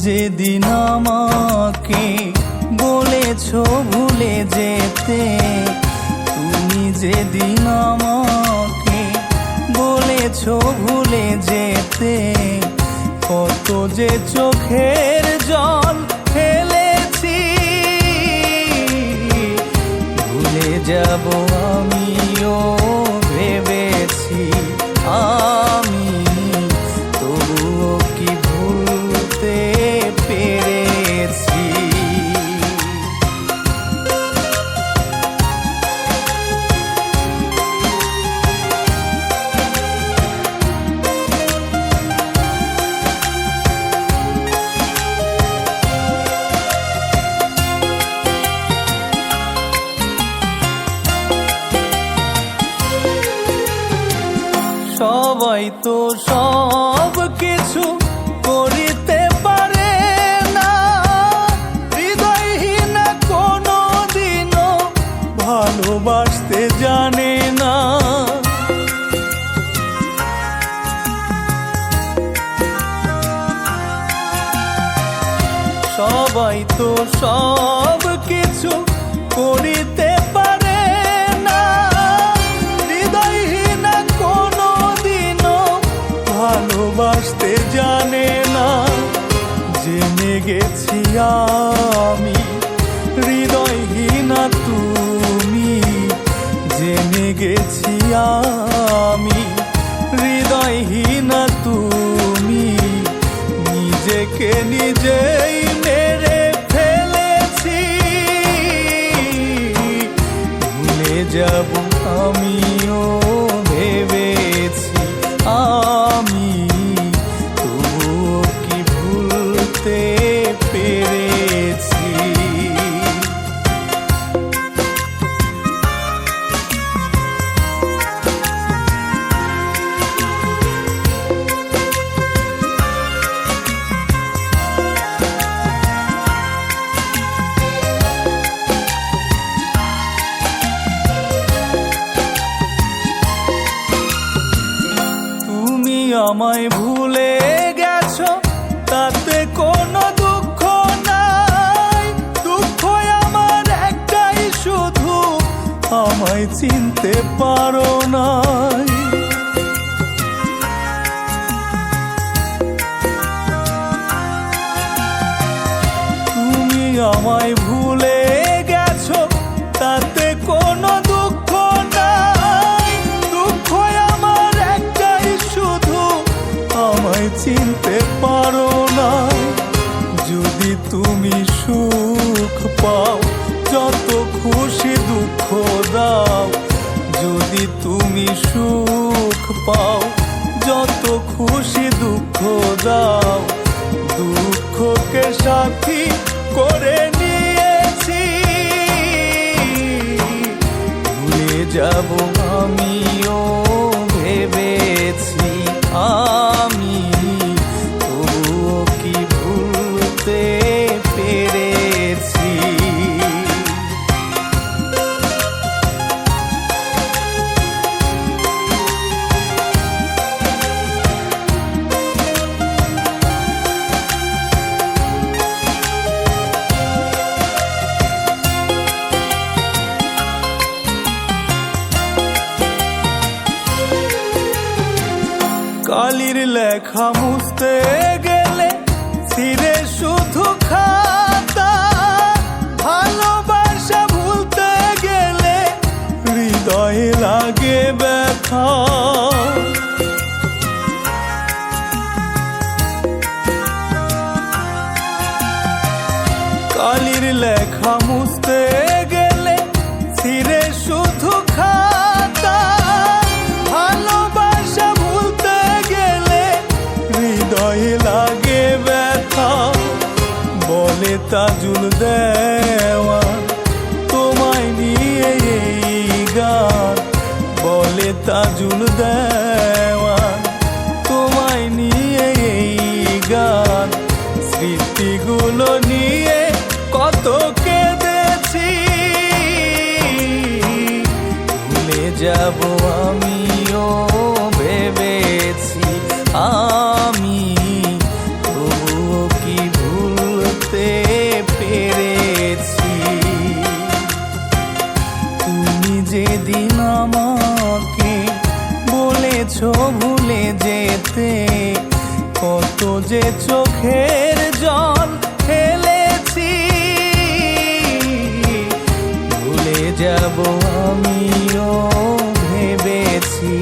যেদিন আমাকে বলেছো ভুলে যেতে, তুমি যেদিন আমাকে বলেছো ভুলে যেতে, কত যে চোখের জল ফেলেছি, ভুলে যাব আমিও ভেবেছি, আমি তবুও কি ভুলতে পেরেছি। সবাই তো সব কিছু করিতে পারে না, হৃদয়হীন কোনো দিনও ভালোবাসতে জানে না। সবাই তো সব কিছু করিতে পারে না, হৃদয়হীন কোনো দিনও ভালোবাসতে জানে না। জেনে গেছি আমি হৃদয়হীনা তুমি, জেনে গেছি আমি হৃদয়হীনা তুমি, নিজেকে নিজেই মেরে ফেলেছি, ভুলে যাব আমিও ভেবেছি, আমি তবুও কি ভুলতে পেরেছি। আমায় ভুলে গেছো তাতে কোনো দুঃখ নাই, দুঃখ আমার একটাই শুধু আমায় চিনতে পারো নাই। তুমি আমায় ভুলে গেছো তাতে কোনো দুঃখ নাই, দুঃখ আমার একটাই শুধু আমায় চিনতে পারো না। যদি তুমি সুখ পাও যত খুশি দুঃখ দাও, যদি তুমি সুখ পাও যত খুশি দুঃখ দাও, দুঃখকে সাথী করে নিয়েছি, ভুলে যাব আমিও ভেবেছি, আমি তবুও কি ভুলতে পেরেছি। কালির লেখা মুছতে গেলে ছিঁড়ে শুধু খাতা, ভালোবাসা ভুলতে গেলে হৃদয়ে লাগে ব্যথা। কালির লেখা মুছতে গেলে ছিঁড়ে শুধু খাতা, ভালোবাসা ভুলতে গেলে হৃদয়ে লাগে ব্যথা। বলে তাজুল দেওয়ান তোমায় নিয়ে এই গান, বলে তাজুল দেওয়ান তোমায় নিয়ে এই গান, স্মৃতিগুলো নিয়ে কত কেঁদেছি, ভুলে যাব আমিও ভেবেছি, আমি তবুও কি ভুল ভুলে যেতে কত যে চোখের জল ফেলেছি। ভুলে যাব আমিও ভেবেছি